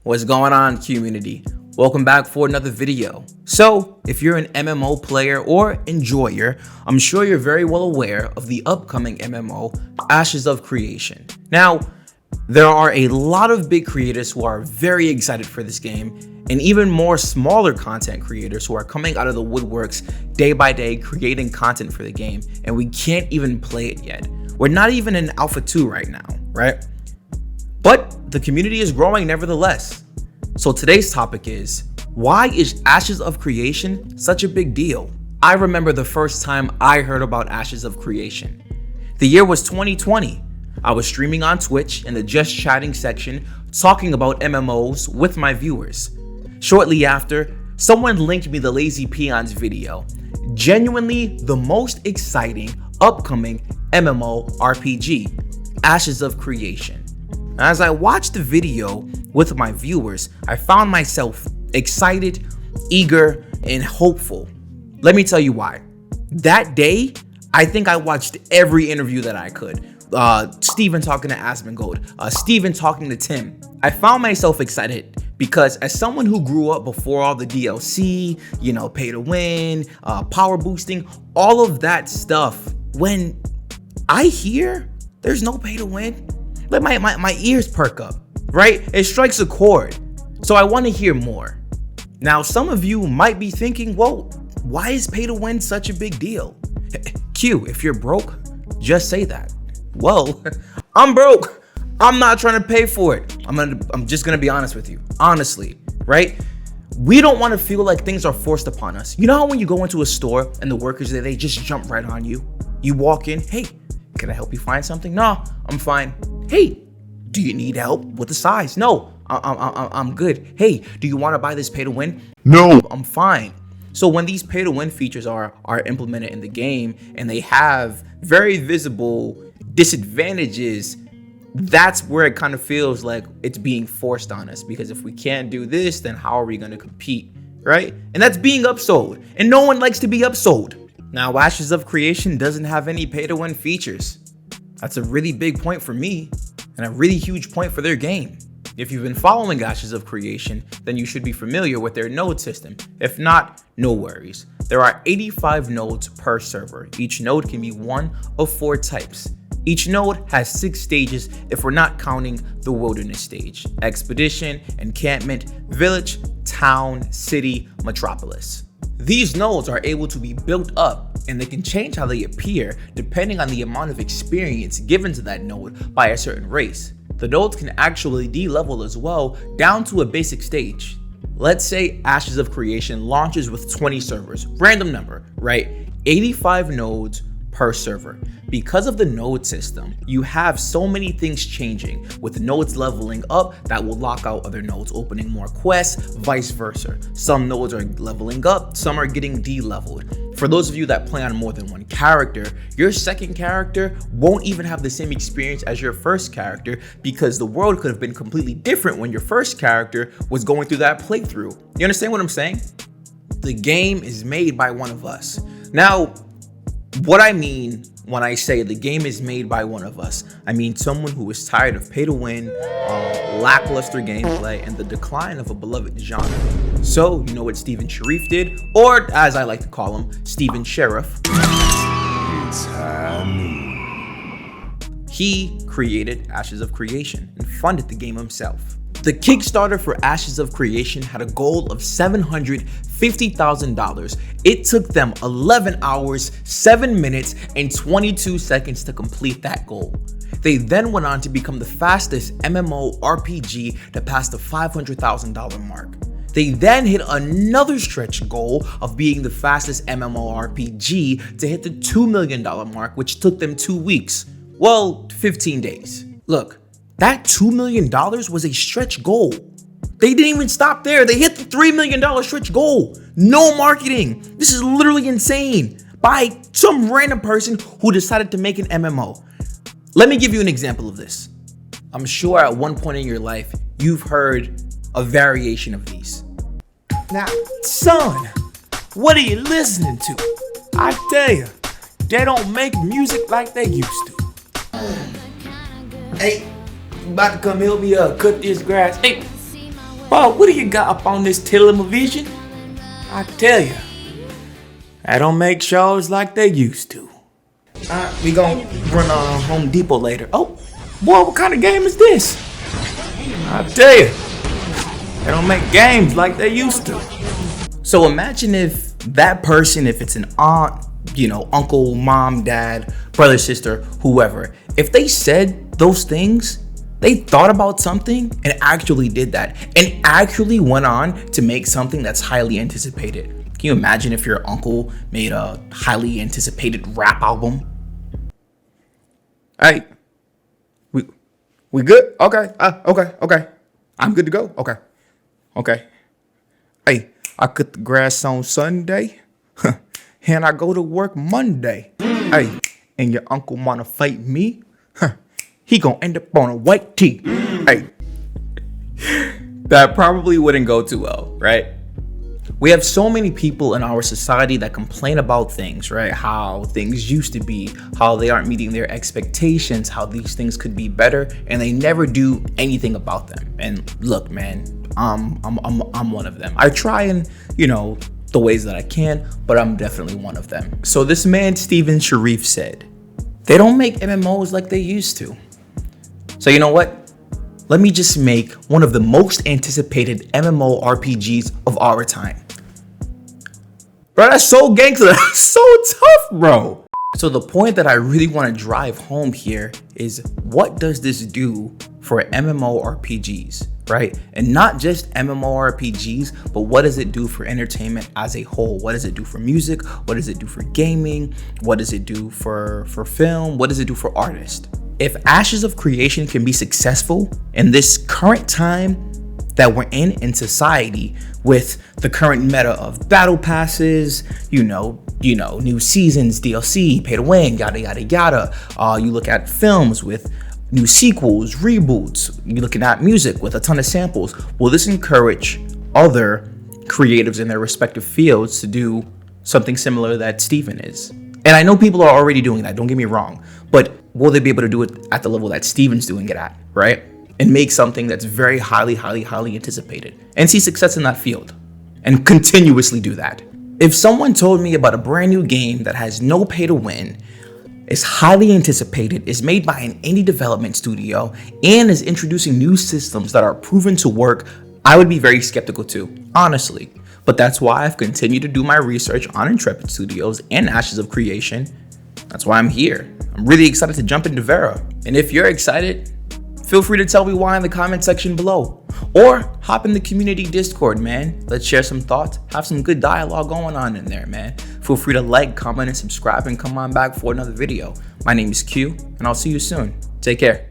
What's going on, community? Welcome back for another video. So, if you're an MMO player or enjoyer, I'm sure you're very well aware of the upcoming MMO, Ashes of Creation. Now, there are a lot of big creators who are very excited for this game, and even more smaller content creators who are coming out of the woodworks day by day creating content for the game, and we can't even play it yet. We're not even in Alpha 2 right now, right? But the community is growing nevertheless. So today's topic is, why is Ashes of Creation such a big deal? I remember the first time I heard about Ashes of Creation. The year was 2020. I was streaming on Twitch in the Just Chatting section, talking about MMOs with my viewers. Shortly after, someone linked me the Lazy Peons video. Genuinely the most exciting upcoming MMORPG, Ashes of Creation. As I watched the video with my viewers, I found myself excited, eager, and hopeful. Let me tell you why. That day, I think I watched every interview that I could. Steven talking to Asmongold, Steven talking to Tim. I found myself excited because as someone who grew up before all the DLC, pay to win, power boosting, all of that stuff, when I hear there's no pay to win, let my ears perk up, right? It strikes a chord. So I want to hear more. Now, some of you might be thinking, well, why is pay to win such a big deal? Q, if you're broke, just say that. Well, I'm broke. I'm not trying to pay for it. I'm just gonna be honest with you. Honestly, right? We don't want to feel like things are forced upon us. You know how when you go into a store and the workers there, they just jump right on you? You walk in, hey, can I help you find something? No, I'm fine. Hey, do you need help with the size? No, I'm good. Hey, do you want to buy this pay to win? No, I'm fine. So when these pay to win features are implemented in the game and they have very visible disadvantages, that's where it kind of feels like it's being forced on us, because if we can't do this, then how are we going to compete, right? And that's being upsold, and no one likes to be upsold. Now, Ashes of Creation doesn't have any pay to win features. That's a really big point for me and a really huge point for their game. If you've been following Ashes of Creation, then you should be familiar with their node system. If not, no worries. There are 85 nodes per server. Each node can be one of 4 types. Each node has 6 stages if we're not counting the wilderness stage: expedition, encampment, village, town, city, metropolis. These nodes are able to be built up, and they can change how they appear depending on the amount of experience given to that node by a certain race. The nodes can actually de-level as well down to a basic stage. Let's say Ashes of Creation launches with 20 servers, random number, right? 85 nodes per server. Because of the node system, you have so many things changing, with nodes leveling up that will lock out other nodes, opening more quests, vice versa. Some nodes are leveling up, some are getting de-leveled. For those of you that play on more than one character, your second character won't even have the same experience as your first character, because the world could have been completely different when your first character was going through that playthrough. You understand what I'm saying? The game is made by one of us. Now, what I mean when I say the game is made by one of us, I mean someone who is tired of pay to win, lackluster gameplay, and the decline of a beloved genre. So, you know what Steven Sharif did? Or, as I like to call him, Steven Sheriff. He created Ashes of Creation and funded the game himself. The Kickstarter for Ashes of Creation had a goal of $750,000. It took them 11 hours, 7 minutes, and 22 seconds to complete that goal. They then went on to become the fastest MMORPG to pass the $500,000 mark. They then hit another stretch goal of being the fastest MMORPG to hit the $2 million mark, which took them 2 weeks. Well, 15 days. Look, that $2 million was a stretch goal. They didn't even stop there. They hit the $3 million stretch goal. No marketing. This is literally insane. By some random person who decided to make an MMO. Let me give you an example of this. I'm sure at one point in your life, you've heard a variation of these. Now, son, what are you listening to? I tell you, they don't make music like they used to. Hey, you about to come help me cut this grass? Hey, Bob, what do you got up on this television? I tell you, I don't make shows like they used to. We gonna run Home Depot later. Oh, boy, what kind of game is this? I tell you, they don't make games like they used to. So imagine if that person, if it's an aunt, uncle, mom, dad, brother, sister, whoever, if they said those things, they thought about something and actually did that and actually went on to make something that's highly anticipated. Can you imagine if your uncle made a highly anticipated rap album? Hey, we good? Okay. Okay. I'm good to go. Okay. Hey, I cut the grass on Sunday, and I go to work Monday. Hey, and your uncle wanna fight me? He gonna end up on a white tee. Hey, that probably wouldn't go too well, right? We have so many people in our society that complain about things, right? How things used to be, how they aren't meeting their expectations, how these things could be better, and they never do anything about them. And look, man, I'm one of them. I try and, the ways that I can, but I'm definitely one of them. So this man, Steven Sharif, said, they don't make MMOs like they used to. So you know what? Let me just make one of the most anticipated MMORPGs of our time. Bro, that's so gangster. That's so tough, bro. So the point that I really want to drive home here is, what does this do for MMORPGs, right? And not just MMORPGs, but what does it do for entertainment as a whole? What does it do for music? What does it do for gaming? What does it do for film? What does it do for artists? If Ashes of Creation can be successful in this current time that we're in society, with the current meta of battle passes, new seasons, DLC, pay to win, yada yada yada. You look at films with new sequels, reboots. You're looking at music with a ton of samples. Will this encourage other creatives in their respective fields to do something similar that Steven is? And I know people are already doing that, don't get me wrong, but will they be able to do it at the level that Steven's doing it at, right? And make something that's very highly anticipated and see success in that field and continuously do that. If someone told me about a brand new game that has no pay to win, is highly anticipated, is made by an indie development studio, and is introducing new systems that are proven to work, I would be very skeptical too, honestly. But that's why I've continued to do my research on Intrepid Studios and Ashes of Creation. That's why I'm here. I'm really excited to jump into Vera. And if you're excited, feel free to tell me why in the comment section below. Or hop in the community Discord, man. Let's share some thoughts, have some good dialogue going on in there, man. Feel free to like, comment, and subscribe, and come on back for another video. My name is Q, and I'll see you soon. Take care.